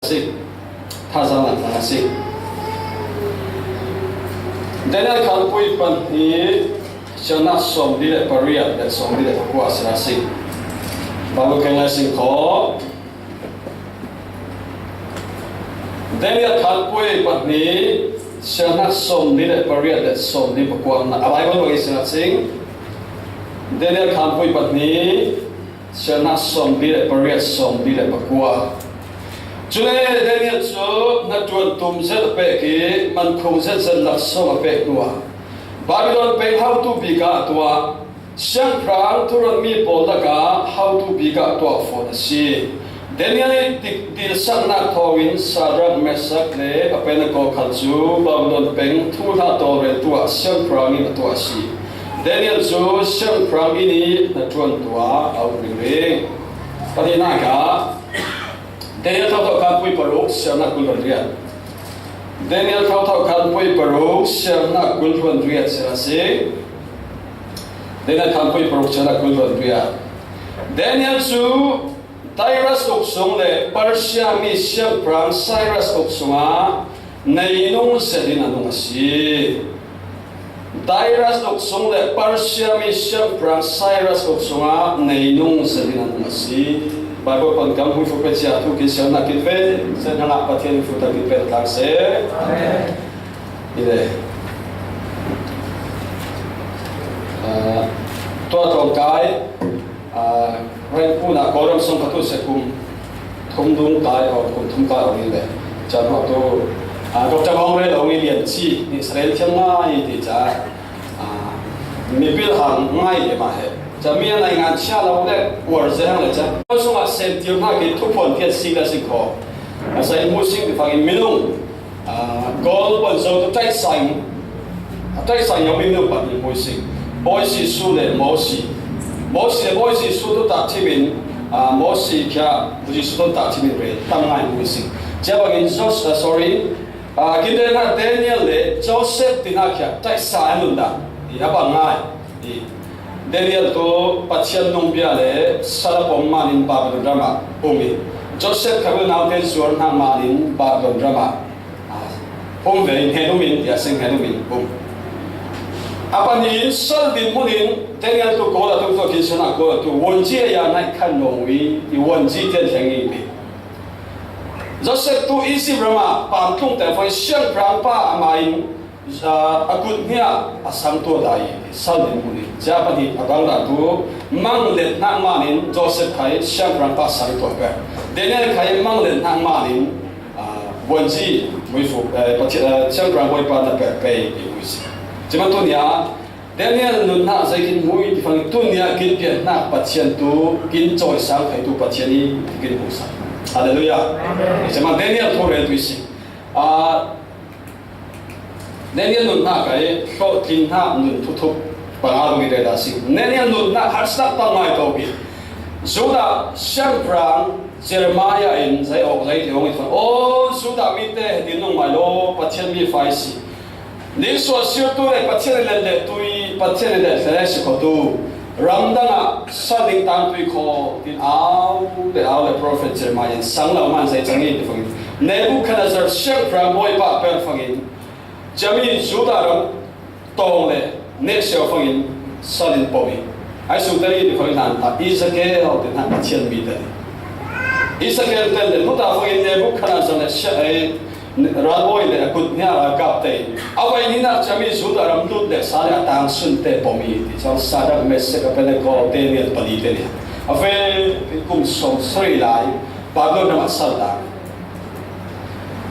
si thazang lang na si Daniel kalpui pan ni siya na som di le pariat le som di le kuwa sila si bago kaya sing ko Daniel kalpui pan ni siya na som di le pariat le som di kuwa na abay ko bagi sila sing Daniel kalpui pan ni siya na som di le pariat som di le kuwa Chule Daniel so na tuan tum zel pe ki man khong zel zel lak so pe nuwa Babylon pe how to biga tua siang prang turan mi bola ka how to biga tua for the sea Daniel dil sang na thawin Shadrach Meshach le apen ko khalchu Babylon pe thu na to re tua siang prang in tua si Daniel so siang prang ini na tuan tua au ring pati na ka Daniel thao kan pui paruk siang nak kulon riat. Daniel thao kan pui paruk siang nak kulon riat serasi. Daniel kan pui paruk siang nak kulon riat. Daniel su Tyrus uksung le Persia mi siang perang Cyrus uksunga nainung sedin anung si. Tyrus uksung le Persia mi siang perang Cyrus uksunga nainung sedin anung si. Bible pun kamu fu pecia tu kisah nak kitve, saya nak patian fu tak kitve tak se. Amen. Ini. Tua tongkai, ren pun nak korang song katu sekum, thumdung kai atau thum kai orang ini. Jangan tu, doktor orang ini orang ini ci, Israel cuma ini dia, mipil hang ngai lemah. Jamian lai ngan sia lau le war zeng le cha so ma sen tiu na ki thu pon pian si la si ko sai mu sing di fangin minung gol pon so tu tai sai yo min nu pa ni mu sing boy si su le mo si boy si su tu ta thi min mo si kya bu si su tu ta thi min re tam ngai mu sing ja ba in sorry kin de na Daniel le Joseph ti na kya tai sai nun da ya ba ngai Daniel to pathian nong bia le salapom manin Babylon drama umi Joseph khabu naw ten suar na manin Babylon drama ve henumin ya sing henumin apani sal din munin Daniel to ko la to kisana ko to wonji ya nai khan nong wi I wonji ten thengi bi Joseph to isi drama pam tung ta foi siang prang pa amain akut nia asam to dai sal din munin Japani abang tu manglet nak manin Joseph kai siang prang pa sari to ba Daniel kai manglet nak manin wonji mui fu siang prang boy pa na pe mui si cuma tu nia Daniel nun na sai kin mui di fang tu nia kin pian na pathian tu kin choi sang kai tu pathian ni kin busa haleluya cuma Daniel tu re tu si Daniel nun na kai so kin ha nun tu Pangalo kita dah sih. Nenya nun nak haruslah pangai kau bi. Sudah siang perang Jeremiah in saya tiong itu. Oh sudah mite di nung malo patien mi faisi. Ni so siu tu le patien le tui patien le saya sekotu. Ramdana saling tang tui ko di le prophet Jeremiah sang laman saya cengin tu fangin. Nebuchadnezzar siang perang boy pa per fangin. Jami sudah ram tong le. Next year fangin salin pomi. Ai su tari di fangin ta Ezekiel de na patien mi de. Ezekiel de nuta fangin Nebuchadnezzar ne shai raboy de akut nya kapte. Awai ni na chami su da ram tut de sala tang sun te pomi. Chang Shadrach Meshach apene ko Daniel pali de ni. Ave kum som sri lai Babylon na sal da.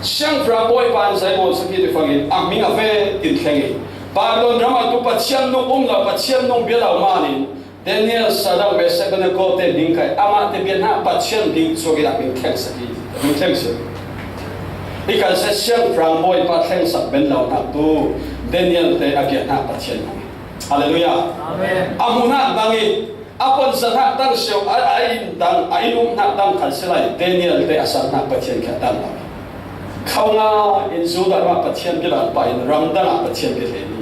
Siang raboy pan sai mo sakit di fangin aming ave tin khengi. Babylon drama tu pathian nong la pathian nong biala manin Daniel Shadrach Meshach na ko te ding kai ama te bian ha pathian ding so gi akin khek saki min khek se ikan se siang prang boy pa kheng sak ben law na tu Daniel te agian ha pathian nong haleluya amen amuna bangi apon sana tang sio ai tang ai lum na tang khal selai Daniel te asar na pathian kha tang khau nga in zu da ma pathian biala pa in ram da na pathian ke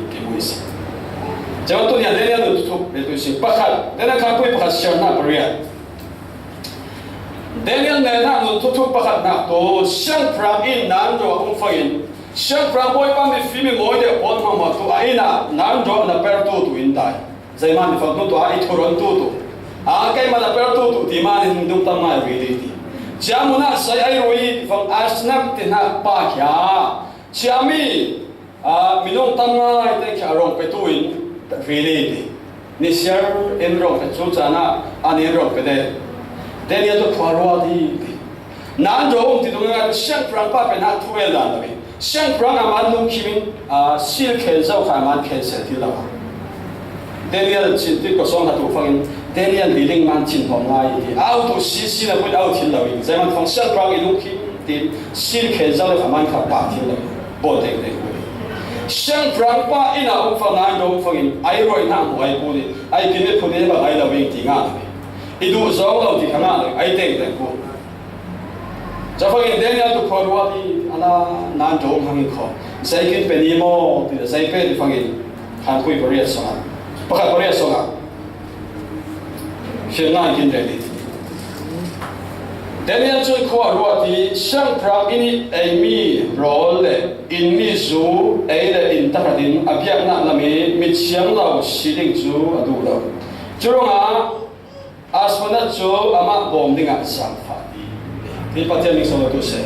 Jangan tu ni ada yang tu itu si pakal. Dana kampui pakal siapa nak beriak. Daniel ne na nun thu pakhat na to siang pram in nan ro ong fangin siang pram boy pa mi fi mi moi de on ma to aina nan ro na per tu in dai zai man fa tu to ai thoron tu a kai ma na per tu ti ma ni dum tam mai ri ti jamuna sai ai roi fa asnap ti na pa kya chami a minong tam ngai te kya rong pe tu in ri ti ni siar en rong pe chu chana ani rong pe de Daniel to kwarwa di nan ro ti dong nga siang prang pa pe na thuel dan da siang prang aman lu kimin sil khe zau kha man khe se ti la Daniel chin ti ko song ha tu fangin Daniel leading man chin hom ngai ti au to si na put out hin la wi zai man fang siang prang i lu ki ti sil khe zau kha man kha pa ti la bo de de siang prang pa ina ong fa nan ro fangin ai roi na mo ai pu ni ai ki ne pu de ba ai la wi ti nga idu zong lo ti khana ai te te ko cha fa in Daniel to kwarwa di ana nan do hang kho sai kin pe ni mo ti sai pe di fangin han kui bariya so pa ka bariya so ga shin na kin de di Daniel to kwarwa di sang pra ini ai mi role le in mi zu ai le in ta din abyak na la mi chiang lao si ding zu adu lo churonga asmana cho ama bom dinga sang fa di patya ni so to se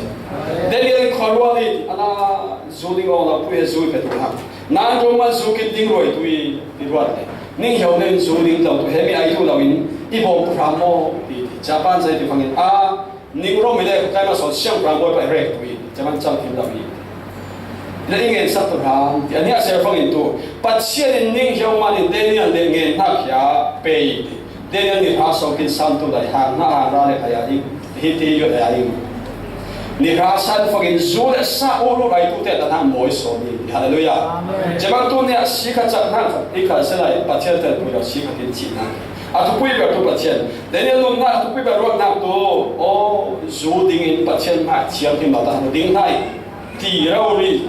Daniel kharwa ni ana zuding ona pu zu pe tu ha nan ro ma zu ki ding roi tu i ruat ne ning hiao nen zuding lo tu he mi ai tu lo in i bom pramo di Japan sai ti fangin a ning ro mi le kai ma so siang pramo pa re tu i Japan chang kim lo i le ingen sa tu ha ti ani a se fangin tu patsia ning hiao ma ni Daniel le ngen na kya pe Daniel ni ha so kin sam tu dai hang na ra le aya i hi ti yo aya i ni ha san fagin zu le sa o lo rai tu te ta na moi so ni hallelujah amen jeba tu ne si kha chak na i kha se lai pa che te pu yo si kha kin chi na a tu pui ba tu pa chen Daniel lu na tu pui ba ro na tu o zu ding in pa chen ma chiam kin ba ta ding hai ti ra o ri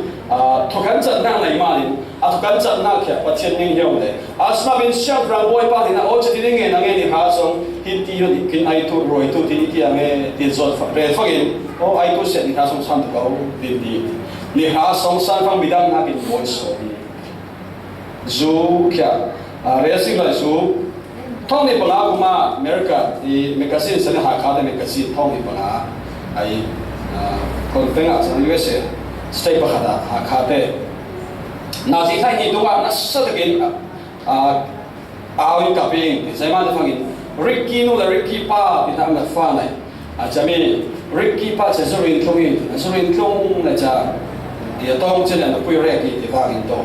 thu kan chat na lai ma ni a thu kan chat na kya pa chen ning yo le asma bin siang rang boy pa ni na o che ti nge na nge ni ha song hin ti yo ni kin ai tu roi tu ti ki ame ti zot fa re fa gin o ai tu se ni ha song san tu ko din di ni ha song san fang bidang na kin boy so ni zu kya re sing la zu thong ni pala kuma America di magazine se ha kha de magazine thong ni pala ai kon tenga sa USA state pa khada ha kha de na si thai ni duwa na sa de kin awi ka ping sai ma de fangin Ricky no la Ricky pa ti ta ma fa nai chami Ricky pa che zorin tlong la cha dia tong chen na pui re ki ti fa kin to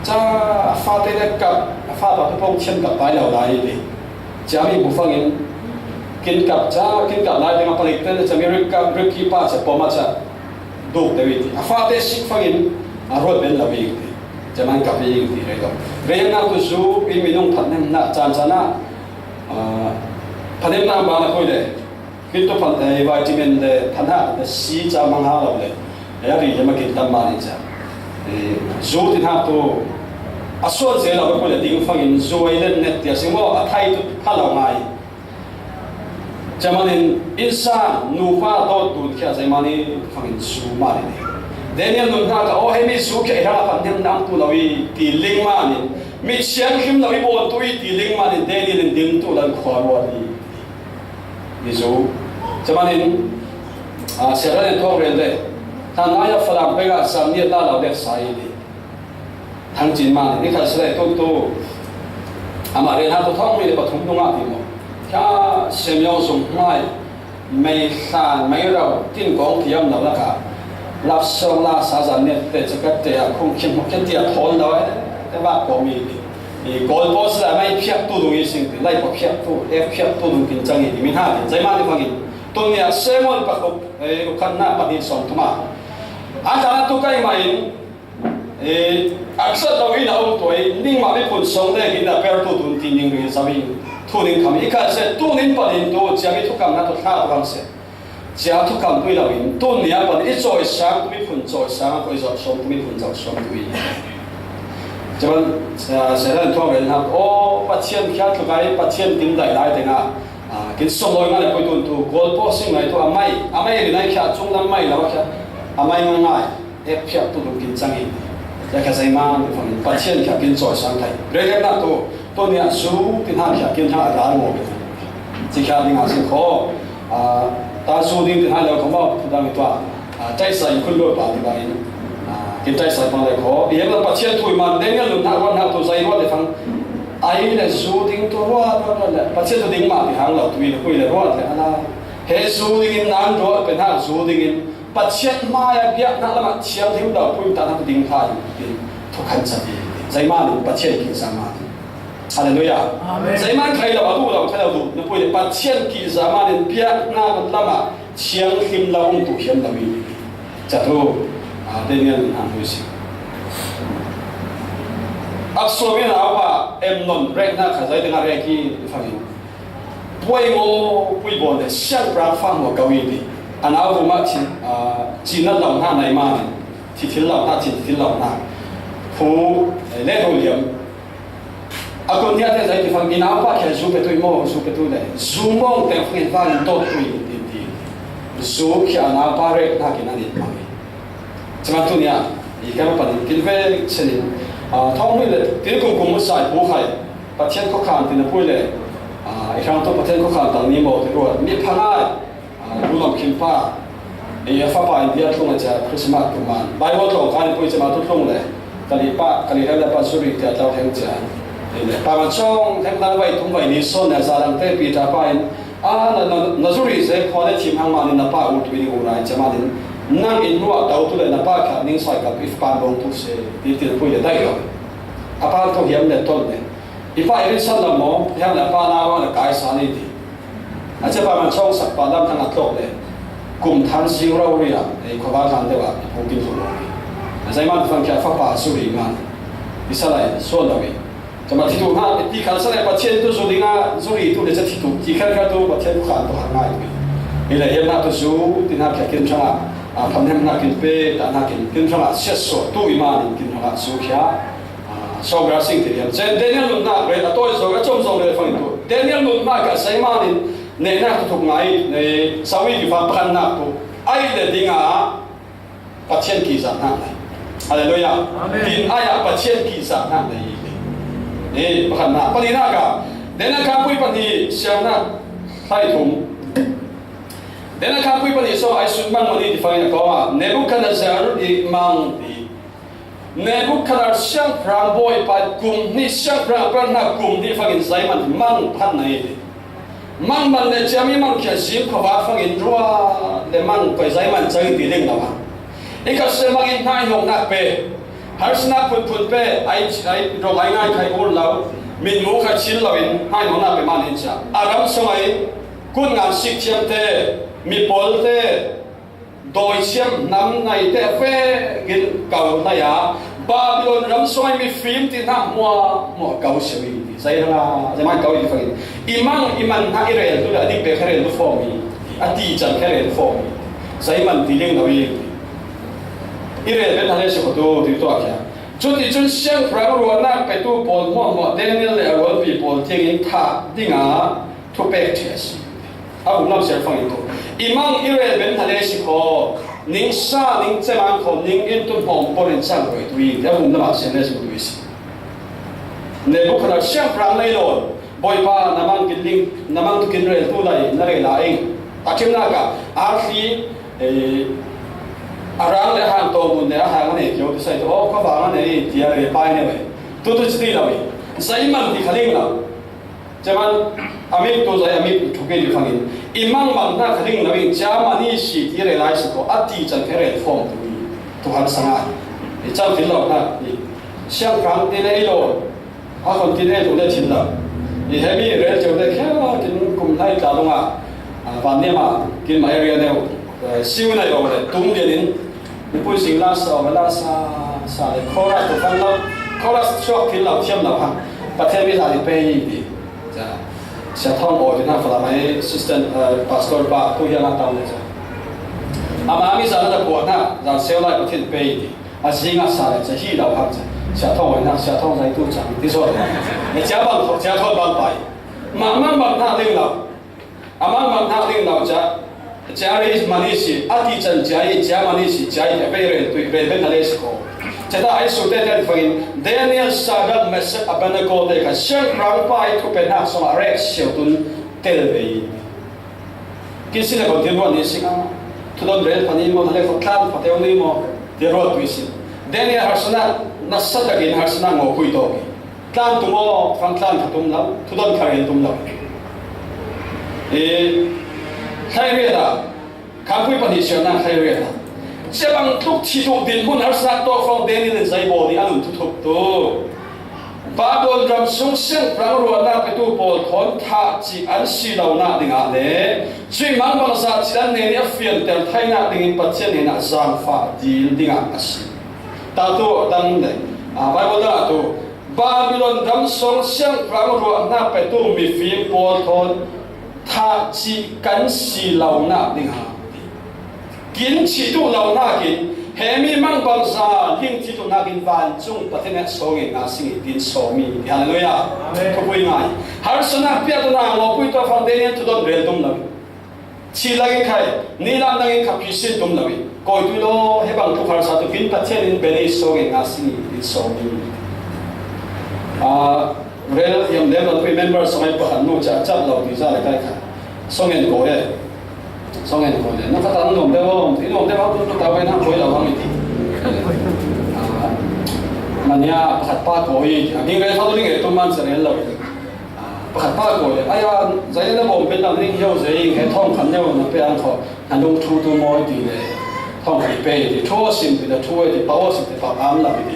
cha fa te de ka fa ba to pong chen ka pai lo lai ti chami bu fangin kin ka lai de ma palik te chami Ricky pa che po ma cha do de wi ti fa te sik fangin a ro ben la wi ti jaman ka pi ti re do re na tu su in mi nong phan na chan chana phanem na ba na koi de kin to phan vitamin de thana de si cha mang ha lo le ya ri yama kin tam ma ni cha zu ti ha to asol ze la ko le ding fangin zu ai le net ya simo a thai tu phala mai jaman insan nu fa do tu kya sai mani fangin su ma ni Daniel nun ha ka o he mi su ke ra pan dem nam tu lawi ti ling ma ni mi chiam kim lawi bo tu ti ling ma ni Daniel dim tu lan khwa ro ni zo jaman se ra ne thong re de ta na ya falam pe ga sam ni ta la de sai ni thang jin ma ni kha se to to ama re ha to thong mi de pa thum tu nga ti mo kya sem yo sum mai mai san mai rau tin gong thiam na la ka lap song la sa zan ne te chakat te a khong khim khen ti a thon da te ba ko mi ni gol boss la mai phiak tu du yi sing ti lai pa phiak tu f phiak tu du kin chang ni mi ha ni zai ma ni phang ton ya semon pa ko ko kan na pa ni som tuma a ta tu kai mai aksat lo ina o toi ning ma bi pun song de kin na per tu dun ti ning ri sa bi tu ning kam ika se tu nin pa din to cha mi tu kam na to tha ram se cha tu kam tu lo in tu ni a pa ni choi sang tu mi pun choi sang ko zo som tu mi pun zo som tu i jaman se ran thong ren ha o pa chian kha tu kai pa chian tim dai lai te nga kin somoi ngale poi tun tu goal posting ngai tu amai ri nai kha chung lam mai lawa kha amai ngai ep phia tu lu kin changi ya kha sai ma ni phang pathian kha kin choi sang thai re na to nia su tin ha kha kin tha ra ngo chi kha ding a sin kho ta su ding tin ha lo ko ma da mi twa chai sai khul lo ba ti ba in kin chai sai pa le kho ye la pathian thui man den ya lu na wan ha to sai ro le phang ai le su ding to ro le pathian to ding ma ti hang lo tu le koi le ro le ana he su ding in nan ro pe na su ding in pathian ma ya bia na la ma chiang thiu da pui ta na ding khai to khan cha bi sai ma lu pathian ki sa ma Hallelujah. Sai man khai la du la khai la du na pui le pathian ki sa ma le bia na la ma chiang him la ung tu hiam la mi cha tu Daniel an hui si Aksomi na awa em non rek na khazai dengan reki fahim. Pui mo pui bon de siang pra fang mo gawi di. An awu ma chin chin na lau na nai ma ni. Ti til lau na ti til lau na. Pu le ho liam. Akon nia te zai ti fang ina pa kha zu pe tu mo zu pe tu le. Zu mo te fang fa ni to tu di. Zu kha na pa rek na ki na ni ma. Cuma tu nia i ka pa ni kin ve chen thông minh là cái cùng cùng một sai bố phải bắt chân khó khăn thì nó vui lệ trong đó bắt chân khó khăn tận niệm một thì rồi miết phăng ai đủ lòng kim pha thì pháp bài India thông là cha Christmas của mình bài vở thổ cái vui cha mà tốt thông lệ cái này là bắt suri thì tao theo cha thì bài mà trong theo đang vậy thông vậy đi son là gia đình thế bị trả bài là suri sẽ khó để chìm hàng mà nên là ba út bị ngủ lại cha mà nên nang in ruộng đầu tu le napa khát ning soi gặp if pan bông tu se đi tiền pui le dai rồi apa to hiểm le tol le if ai rin san la mo hiam la pa na wa la kai sa ni ti a che pa man chong sak pa lam thang atlok le kum than siu rau ri a ei kho ba than de wa pu kin su a sai man phang kya fa pa su ri man đi sa lai so la wi chama thi tu ha ti khal sa lai pa chen tu su dinga su ri tu le cha thi tu ti khal ka tu pa chen tu khan tu han ngai ni le hiam na tu su tin ha kya kin changa thầm thêm na kinh pe ta na kinh thằng xét số tu iman kinh thằng số kia sau đó sinh thì hiện Daniel luôn na rồi là tôi rồi cái trong rồi phần tu Daniel luôn na cả sai mà nên na thuộc ngay này sau khi phạm phan na tu ai để đi ngã bắt chân kỳ sản na này Hallelujah tin ai à bắt chân kỳ sản na này này phan na pali na cả Daniel kam pui pani siang na thay thùng Then I can't put it so I should manually define a comma. Nebuchadnezzar di mang di. Nebuchadnezzar siang prang boy pa kum ni siang prang na kum di fagin zaiman mang pan na iti. Mang man le jami mang kia zim khawa fagin rua le mang pa zaiman chang di ling lawa. Ika se magin nai hong na pe. Harsna put pe ai ro lai ngai khai bol law. Min mu kha chil lawin hai hong na pe man hin cha. Aram somai kun ngam sik chiam te mi pol te doi chiam nam ngai te fe gin kau na ya Babylon ram soi mi phim ti na mo kau semi sai na sai mai kau i fa iman ha Israel tu la dik pe khare lu fo mi ati chan khare lu fo mi sai man ti leng nawi Israel ben hale se ko tu ti to kya chuti chun siang pra ro na pe tu pol mo Daniel le ro pi pol thing in tha dinga to pe test aku nam ser phang itu imang Israel ben hale si ko ning sa ning cheman ko ning in tu pom porin sang roi tui ya hum na sen les tu is ne bu khana siang prang lai lo boy pa namang killing namang tu kinrel tu lai na re la eng takim na ka arhi arang le han to mun ne ha ne kyo tu sai to ka ba ne ti ya re pai ne bai tu chti la bai sai man ti khaling la jaman amit to zai amit thuke ju phangin imang man na khaling nawi chama ni si ti re lai si ko ati chan khere form tu han sanga e chau tin lo na ni siang kang ti nei lo a kon ti nei to le chin la ni hemi re jo de kha kin kum lai ta longa van ne ma kin ma area ne siu nai lo le tung de nin ni pu sing la sa le chorus to fan lo chorus shop kin lo thiam lo ha pathe mi sa li pe ni sẽ thông qua Việt Nam phải làm mấy assistant pastor ba tôi hiện đang tao này chứ mà mình giờ nó buồn ha rằng sale lại có thiên bê đi riêng à sao lại chỉ hi đầu hàng chứ sẽ thông qua nó sẽ thông lại tu chẳng tí số này giá bằng giá thôn bằng bảy mà mang bằng ha linh lắm amang mang na ding lau cha jari manisi ati chan jai ja manisi jai avere tu reben alesko chata ai su te ten fagin Daniel sagat mes abanago de ka shang rang pai tu pen ha so rex tun tel vei kisile ko dirwa ni singa tudon rel pani mo hale ko klan pateo ni mo dirwa tu isin Daniel harsana nasatagin harsana ngo hui to klan tu mo fang klan khatum lau tudon kharin tum lau khai riết à, khám quy bản hiện na khai riết à, sẽ bằng lúc chỉ thuộc tiền hun har sát to phong đen lên dây bò đi ăn thu thục tu, ba đồn ram sung sinh rang ruột na cái tu bò thốn thà chỉ ăn xì đầu na đình à nè, suy mang bằng sát chỉ ăn nè phiền tiền thay na đình bát chen nè na giang pha đi đình à xì, ta tu đăng đấy, Bible ta tu, Babylon ram sung sinh rang ruột na cái tu mi phim bò thốn他只緊是流納定下，見持都流納見，下面掹棒沙，應知道那件萬中不聽呢所嘅那先係點所面，係咪啊？佢會嗌，還是那邊度那我背到房地呢，都都唔懂啦。似那件係，你諗那件係必須懂啦。過去咯，希望佢還是都見不聽呢邊所嘅那先係點所面。Real yang level remember sampai pahan nu cak lau di sana kai kai songen ko ye nak kata nom deo ini nom deo tu tahu nak koi lau kami ti mania pahat pa koi ni ngai satu ni tu man seren lau pahat pa koi ayah saya na bom belam ni hiu saya ngai thong kan hiu na pe an kho han dong tu tu moi di le thong kai pe di thua sim di da thua di power sim di pa am la di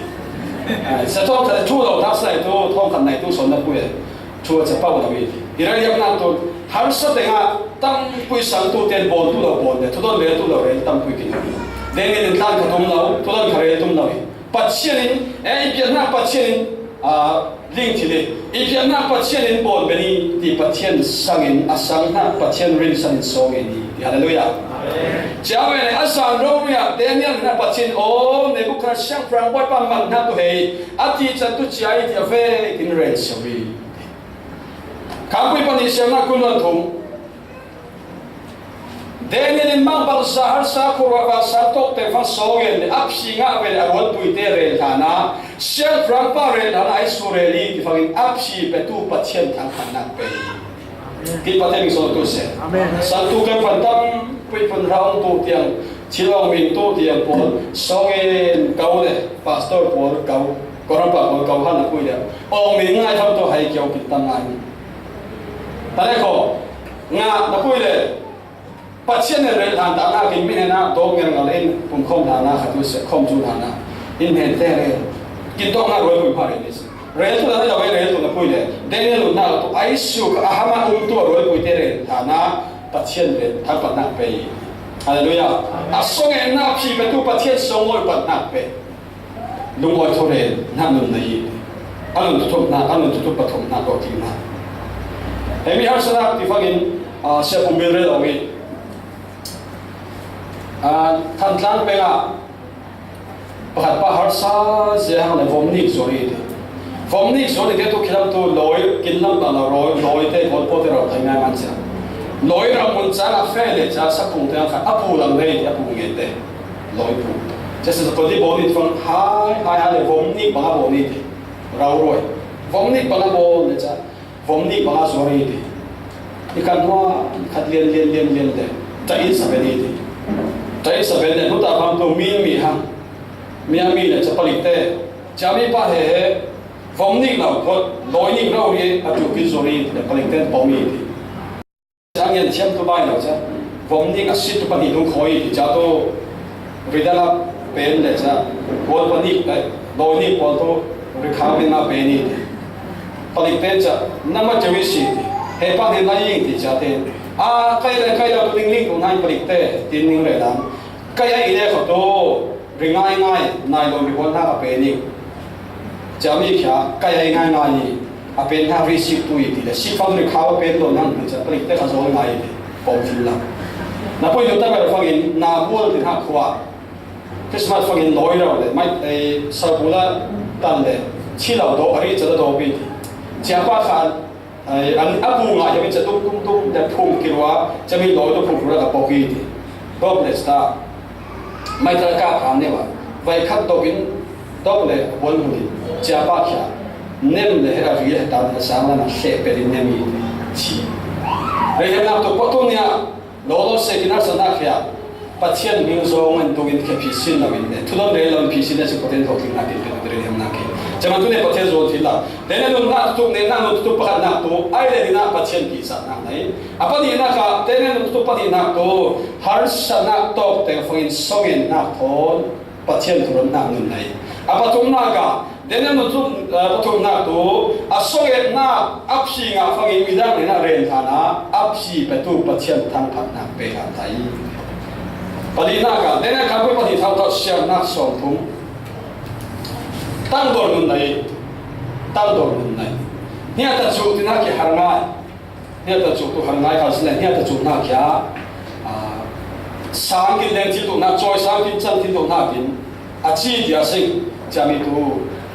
sẽ cho cái chú đầu tháp này tôi thông khẩn này tôi sống được quê chú sẽ bao nhiêu thì ra điểm nào tôi hắn sẽ để ngã tăng quê sáng tôi tiền bồn tôi đầu bồn này tôi đâu lấy tôi đầu lấy tăng quê kinh để nên làm cái tôm lâu tôi đâu khởi tôm lâu bắt chiên ấy Việt Nam bắt chiên linh thì đấy Việt Nam bắt chiên bồn bên đi thì bắt chiên sang sang ha bắt chiên rin sang song thì hallelujah Chào mừng anh sang Romania, Daniel na bachin o Nebuchadnezzar prang buat pamang na tu hei, ati cantu ciai dia ve kinren sawi. Kamu ipani siapa kulon thum. Daniel mang bangsa harsa kurwa bangsa tok te fang sogen apsi nga ve awal puite re thana, siang prang pa re thana ai sureli di fangin apsi petu patien thang khanak pe. Kita pateng so tu se. Satu kan pandang pui pun raung tu tiang cilong min tu tiang pun songen kau le pastor pun kau korang pa pun kau han aku dia. Oh min ngai thau tu hai kiau kita ngai. Tadi ko nga aku le patien le han ta na kin min na dong yang ngalen pun khom na na khatu se khom ju na na in hen te le kin dong na roi pui pa le ni. Rel tu na jawa rel tu na pui le Daniel na tu aisu ka ahama tu roi pui te le ta na patien le thang pat nak pe hallelujah asong en na phi pe tu patien song oi pat nak pe lung oi thore na nun nei anun tu pathom na ko ti na emi harsana ti fagin se pumil re longi than tlan pe nga pahat pa harsa se hang le vomnik zori de vomnik zori de tu khilam tu loi kinlam da la loi te kon po te ro thai ngai man cha loi ra mun cha la fe le cha sa khung te kha apu lang nei apu nge te loi pu cha sa ko di bo ni phong hai le vomnik ba bo ni te rau roi vomnik ba bo le cha vomnik ba zori te ikan hoa khat lien de ta in sa be ni te ta in sa be ne nu ta pham tu mi hang mi le cha palik te cha mi pa he vomnik lau ko loi ni rau ye atu ki zori te palik te bo mi te Jangan yang siap tu baik saja. Vomnik asyik tu pani tu koi jatuh vidala pen le saja. Buat pani doi ni buat tu rekam na pen ni. Paling pen saja nama jauh sih. Hebat ni lain ti jatuh. Kaya tu tingling tu naik paling te tingling le dalam. Kaya ini kau tu ringai naik doi buat na pen ni. Jami kya kaya ngai ni. Apen ha receive tu itu, sifat mereka apen tu nang macam pelik te kasih orang lain, popular. Napa itu tak berfungsi, nabul tidak kuat. Christmas fungsi loi rawat, mai sebulan tan le, cilau do hari jadi do bi. Siapa kan อันอับบูงาจะมีจะตุ้มแต่พุ่งกินว่าจะมีลอยตัวพุ่งระดับปกีดีก็เลยสตาร์ไม่ตระการทำเนี่ยว่าไว้ขัดตัวกินตัวเลยวนหุ่นจะป้าแค่เน้มเลยให้เราเรียนตามภาษาแล้วนะเสพเป็นเน้มชีเรื่องนั้นตัวตัวเนี่ยเราเสกนักสนักแค่ปัจจัยมิงซองมันตัวกินแค่พิเศษนะมินเนี่ยทุกเรื่องเราพิเศษเนี่ยจะเป็นตัวกินนักกินเป็นเรื่องนักกินจะมันตัวเนี่ยปัจจัยโจทย์ละแต่เนี่ยนุ่นนักตัวเนี่ยนุ่นตัวประกันนักตัวไอ้เรื่องนักปัจจัยพิเศษนักไหนอ่ะพอดีนักแต่เนี่ยนุ่นตัวพอดีนักตัวหาร์สนักตัวแต่ฟังส่งเงินนักคนปัจจัยตัวนักนุ่นไหนอ่ะปัจจุบันนักเดี๋ยวนี้นุ่นตัวปัจจุบันนักตัวอ่ะส่งเงินนักอัพชีงอ่ะฟังวิธีการเรียนฐานะอัพชีเป็นตัวปัจจัยทางพัฒนาเป็นอะไรปฏินักเดี๋ยวนี้การพูดปฏิเท่าเสียนักสอนทุ่งตั้งตัวนุ่นไหนตั้งตัวนุ่นไหนเนี่ยแต่จุดที่นักหาง่ายเนี่ยแต่จุดที่หาง่ายเขาสิ่งเนี่ยแต่จุดนักแค่สร้างกินเลี้ยงที่ตัวนักจอยสร้างกินจันที่ตัวนักกินอาชีพเดียสิ่งจะมีตัว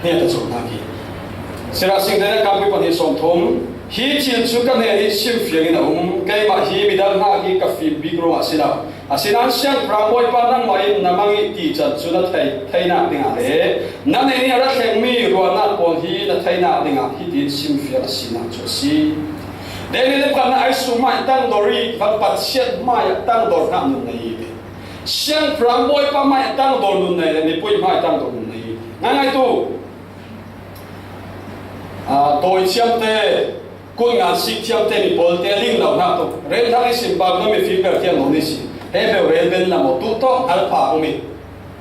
เนี่ยแต่จุดนักกินเสร็จแล้วสิ่งเดี๋ยวนี้การพูดปฏิสอนทุ่งฮีจินสุกันเนี่ยที่ชิมฟิล์มนะใครมาฮีมีดังนักกินกับฟิล์มบิ๊กโร่อาศิลาอาศัยนั้นเสียงพระมวยปานังไม่นำมังตีจัดสุดไทยนักดิ่งอะไรนั่นเองเราแข่งมีรัวนักบอลฮีนักไทยนักดิ่งฮีดีซิมฟิลสินักจุสีเดี๋ยวนี้กันไอ้สุมาตั้งดอรีวันปัจเจียนมาตั้งดอร์นักนุ่นนี่เสียงพระมวยปาไม่ตั้งดอร์นุ่นนี่นี่ปุยไม่ตั้งดอร์นุ่นนี่งั้นไงตัวโดยเชื่อมเตะคุณงานสิเชื่อมเตะมีบอลเตะลิงเราหน้าตัวเรื่องทั้งสิบบาทนั้นมีฟิล์มเทียมของนี่สิเฮ้ยเรื่องเป็นละหมดทุกท่องอัลฟาอุมิ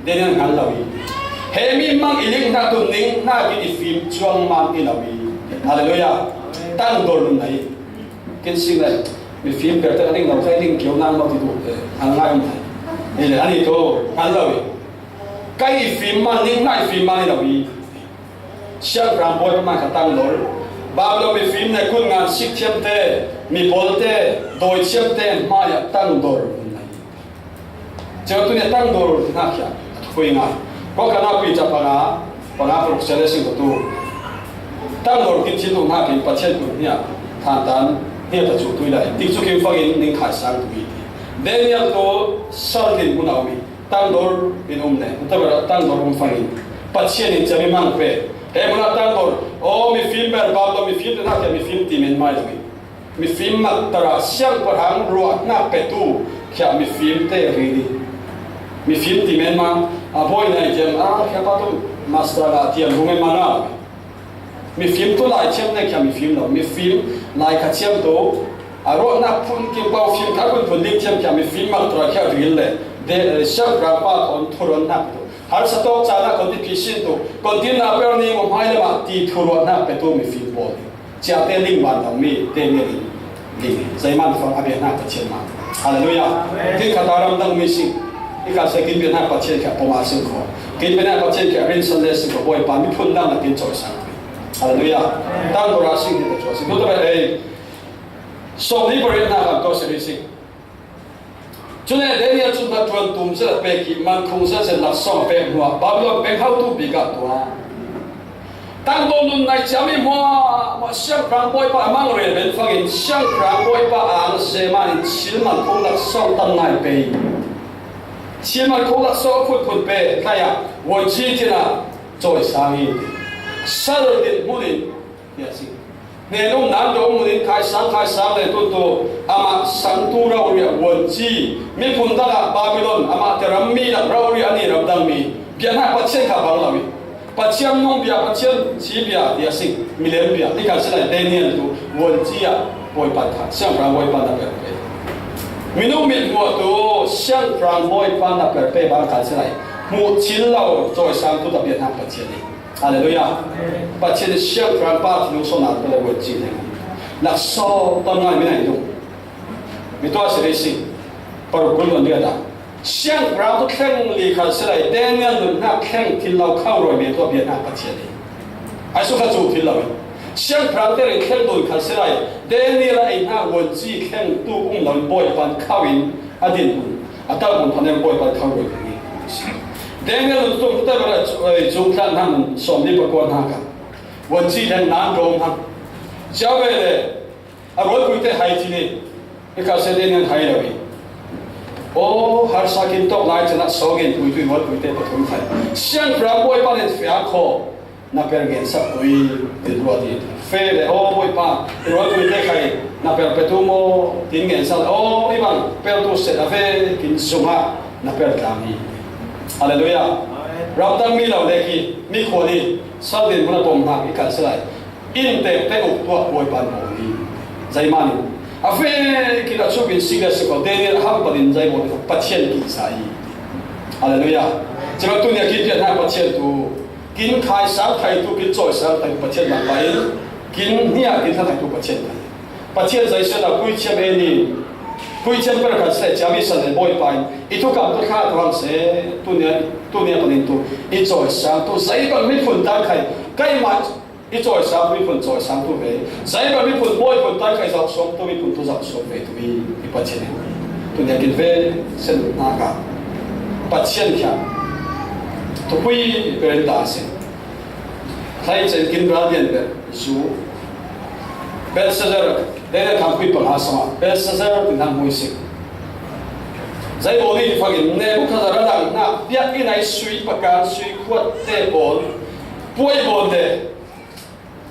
เดี๋ยวนี้งานเราอีเฮ้ยมีมังอีลิงนักตุนิ่งนักกินฟิล์มช่วงมังอีเราอีฮาเลลูยาตั้งโดนไหนกินสิ่งไรมีฟิล์มเกิดจากลิงเราใช้ลิงเกี่ยวนั่งเราที่ดูอันง่ายมั้ยนี่แหละอันนี้ตัวอันเราอีใกล้ฟิล์มมันนิ่งง่ายฟิล์มมันเราอีเชื่อพระบอยประมาณตั้งโดนบางเรามีฟิล์มในคุณงานสิเทียมเตมีบอลเตโดยเทียมเตมาอยากตั้งโดนเจ้าตัวเนี่ยตั้งตัวนักอย่างคุยงานก็ขณะพิจารณาปนาปรุกเสด็จสิ่งตัวตั้งตัวกินชิ้นตัวนักกินปัจเจกตัวเนี่ยทานตันเนี่ยจะจุดตัวใดที่จุดกินฟังอินนิ่งขายสังตัวนี้เดี๋ยวนี้ตัวสั่งดินมุนเอามีตั้งตัวอินเนี่ยแต่ว่าตั้งตัวมุนฟังอินปัจเจกนี่จะมีมังเป้เฮ้ยมุนตั้งตัวโอ้มีฟิล์มแบบบางตัวมีฟิล์มนักมีฟิล์มตีมันไม่เลยมีฟิล์มมัดตระเสียงประหังรัวหน้าเป็ดตู้แค่มีฟิล์มเตะรีดีมีฟิล์มที่มันมาบ่อยในเจมแค่ว่าต้องมาสตาร์ที่รู้ไม่มาหน้ามีฟิล์มตัวหลายเชื่อมในแค่มีฟิล์มเรามีฟิล์มหลายขัดเชื่อมตัวรถนักพุ่งกินเป่าฟิล์มถ้าคุณพุ่งลิงเชื่อมแค่มีฟิล์มมาตัวแค่รีลเลยเดี๋ยวเชื่อมกระป๋าคนทุรนนักตัวหากสต๊อกจานักคนที่พิชิตตัวคนที่นับเป็นนี่ผมให้เลยว่าที่ทุรนนักเป็นตัวมีฟิล์มบอลจะเตลิงบ้านเรามีเตลิงลิงใจมันฟังอะไรนักเชื่อมาฮาเลลูยาที่ขัดอารมณ์ดังมีสิ่งที่การใช้กินเป็นนักปัจเจกประมาณสิ่งของกินเป็นนักปัจเจกเรียนสันเลสิ่งของบ่อยปามีพุ่นดังนักกินจอยสังฮาเลลูยาตั้งตัวราสิ่งที่ตัวสิ่งนู้นตัวเองสมนี้บริเวณนักตัวสิ่งสิ่งจุดนี้เดี๋ยวนี้จุดนั้นตัวตุ้มเสร็จไปกินมันคงเสร็จหลักสองเป็นหัวบางทีเป็นเข้าตู้ปีกัตัวตั้งตัวนุ่นในจามีมัวเสียงพรางบ่อยปามังเรียนเป็นฟังอินเสียงพรางบ่อยปาอ่านเสมาอินชิลมันคงหลักสองตั้งไหนไปเชื่อมันคงรักษาพูดเป้ใครอ่ะวันที่ที่น่ะจอยสามีสารดินมุดินเนี่ยสิเนี่ยนุ่มน้ำโยมมุดินขายสังเลยตัวอามาสังตูเราเรียวันที่มีพุ่นตลาดบาบิโลนอามาเทรามีนักเราเรียอันนี้เราดังมีเบียร์หน้าปัจเจกขับบังเรามีปัจเจกน้องเบียร์ปัจเจกชีเบียร์เนี่ยสิมิเลนเบียร์ที่การเสด็จเดนิเอลตัววันที่อ่ะบอยปัดขาเสียงเราบอยปัดนับเป็นมินุมิหัวตัวเสียงพรางบอยปานับเป้บางการเสลายมูชิลเราจอยสังตัวตะเบียนนักปัจเจกฮาเลลูยาปัจเจกเสียงพรางปาที่นุ่งสนับเป็นวันจีนนักสอบตอนงานไม่ไหนดูมีตัวเสด็จสิปรุกุลวันเดียดเสียงพรางทุกแข่งลีขันเสลายเดนเนียลนักแข่งที่เราเข้ารอยมีตัวเบียนนักปัจเจกไอ้สุขจูที่เราเสียงพรางเตอร์แข่งโดยขันเสลายเดนเนียลไอ้หน้าวันจีแข่งตู้อุ้งหลังบอยปันเข้าอินอดีตบุญอาตมาบุญพันธุ์บอยปันเข้ารอยอย่างนี้เดนเนียลตุ้งเตอร์จุกท่านทำสมนิปกรณ์ห้ากันวันจีแดงน้ำโดมทำเจ้าเวล aroi kuite hai chini ika se den hai lawi o har sakin tok lai chana sogin kuitui wal kuite pathum thai siang bramboi panen fia kho na pergen sa kui dilwadi fe le o boi pa aroi kuite khai na per petumo tingen sa o ibang per tu se ave kin sunga na per kami hallelujah rabdang mi lo leki mi khoni sadin buna tom ha ikan selai in te te uk tua boi pan mo ni zai mani afe kila chubin siga se ko daniel ham padin zai mo pathian ki sai hallelujah jema tu ne ki pian ha pathian tu kin khai sa thai tu kin choi sa thai pathian ma pai kin nia kin thai tu pathian pathian zai se na kui chem e ni kui chem per kha se chami san le boi pai itu kam tu kha tu ham se tu ne panin tu I choi sa tu zai ba mi phun ta khai kai ma I choi sa mi phun choi sa tu ve zai ba mi phun boi phun ta khai zau som tu mi phun tu zau som ve tu I pathian tu ne kin ve sen na ka pathian kha tu pui per da se khai chen kin radian be zu Belshazzar dele kam kui pang asama Belshazzar tin ham muisi zai boni fagin Nebuchadnezzar lang na bia inai sui pakan sui khuat te bol poi bol de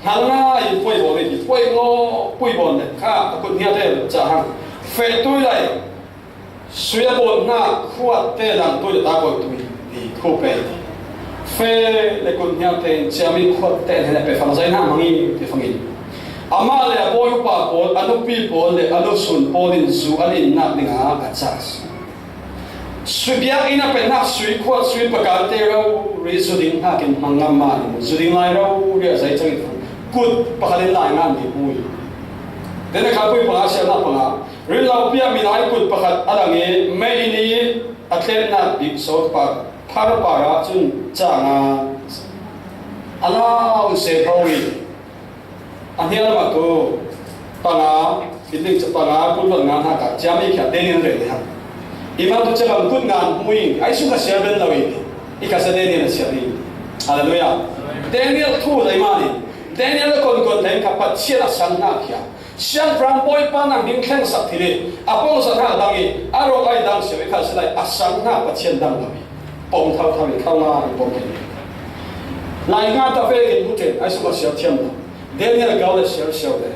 hanga I poi bol ni poi ngo poi bol de kha ko nia de cha hang fe tu lai sui bol na khuat te lang tu ta ko tu di ko pe fe le ko nia te chami khuat te ne pe fang zai na mangi te fangin ama le boy pa pol anu pi pol le anu sun polin zu alin na ninga achas subia ina pe na sui khwa sui pakal te ro resuding ha kin mangam ma ni zuding lai ro ria sai chang kut pakalin lai ngan ni pui dene kha pui pa sia na pa ri lau pia mi lai kut pakat alangi me ini atlet na big so pa phar para chun changa ala se phawi Ahian waktu tanga feeling tanga pun ngan ha ka jami kya Daniel re ha imam tu cakap pun ngan muing ai suka share ben lawi ika sa Daniel share haleluya Daniel tu lai mani Daniel kon kon lai ka pat sia sang na kya siang from boy pa nang ding khen sak thile apong sa tha dangi aro ai dang se ka selai asang na pa chen dang lawi pom thau thau khau na pom ke lai nga ta fe kin buten ai suka share thiam Daniel gaul share de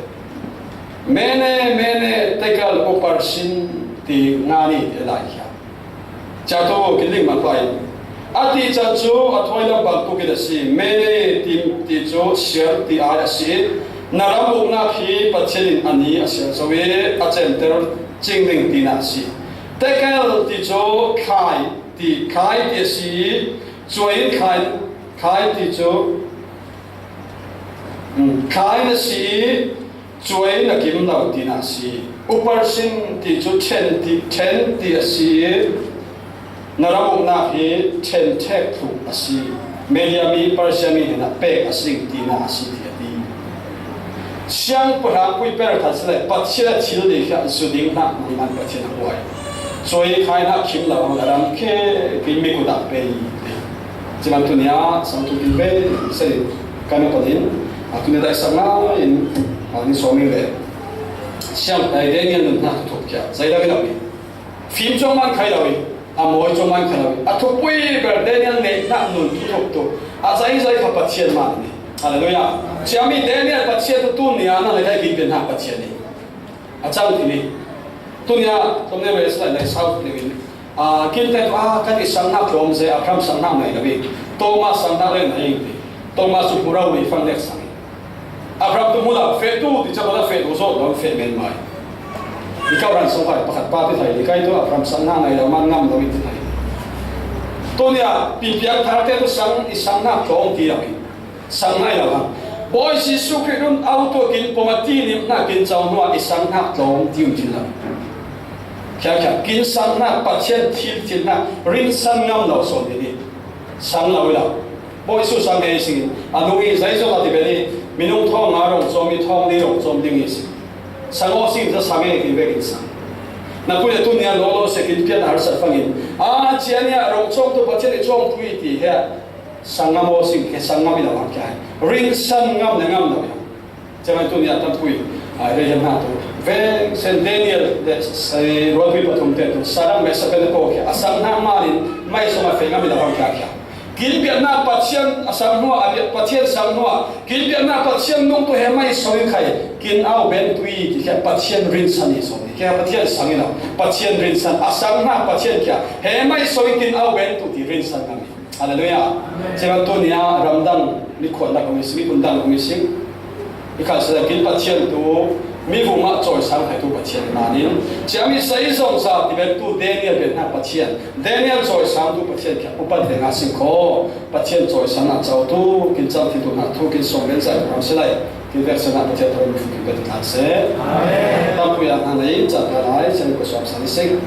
mene tekal oparsin ti ngani elai kha chato kiling ma pai ati chachu athoi lam bal tu ke si mene tim ti cho share ti a si naram na khi pachelin ani asya sowe achem ter chingling ti na si tekal ti cho khai ti si join khai ti cho khai na si chuối na kim lau ti na si upar sin ti chu chen ti si na ramuk na hi chen thek thu asi mediami parsiami na pe asing ti na asi ti ati siang pra pui per khasle patchila chil de kha suding na man patchina huai chuối khai na kim lau na ram ke kin mi ku da pe chiman tu nia sam tu kin be se kana padin atune dai sanga in ani somi le siam dai Daniel na thok kya zai da bi film chong man khai lawi a moi chong man khai lawi a thok pui ber Daniel ne na nun thok to a zai kha pathian man ni hallelujah siami Daniel pathian tu ni ana le dai bi ben ha pathian ni a chang ti ni tu nia tom ne res lai south le win a kin te ka ti sang na klom se a kam sang na mai la bi Thomas sang na le nai Thomas su pura wi fang lek sang Abraham tu mula fe tu di cakap fe tu so dalam fe men mai. Ikau orang sohai pakat pati thai. Ikai tu Abraham sana ngai dalam ngam dalam itu thai. Tu dia pimpian tharte tu sang isang nak cong ti lagi. Sang ngai dalam. Boy si sukirun auto kin pomati nim nak kin jauh nuat isang nak cong ti ujin lagi. Kya kin sang nak pasien ti ti nak rin sang ngam lau so ini. Sang lau lau. Boy su sang ngai sing. Anu ini saya so mati beri. Minung thong ngarong zomi thong ni rong zom ding is sango sing za same ki ve kin sang na pule tu nia lo se kin pian har sa fangin a chiania rong chong to pachele chong pui ti he sangam o sing ke sangam ila ma kya ring sang ngam na ngam na chama tu nia tam pui ai re yan hatu ve sen Daniel de sai robi patum te tu sarang me sabe ko ke asam na marin mai so ma fe ngam da bang kya kil bian na pathian asam no abi pathian sam no kil bian na pathian nong to he mai so khai kin au ben tui ki ke pathian rin sani so ke pathian sangina pathian rin san asam na pathian kya he mai so kin au ben tu ti rin san ngam hallelujah jema to nia ramdang ni khon da ko mi simi kun dang ko mi sing because the kin pathian tu mi vu ma choi sang khai tu pathian na ni chami sai song sa ti be tu Daniel be na pathian Daniel choi sang tu pathian kya upat de nga sing ko pathian choi sang na chau tu kin cham ti tu na tu kin song ben sa ram se lai kin ver sa na pathian tu fu kin be ta se amen ta pu ya na nei cha ta lai chen ko sam sa ni sing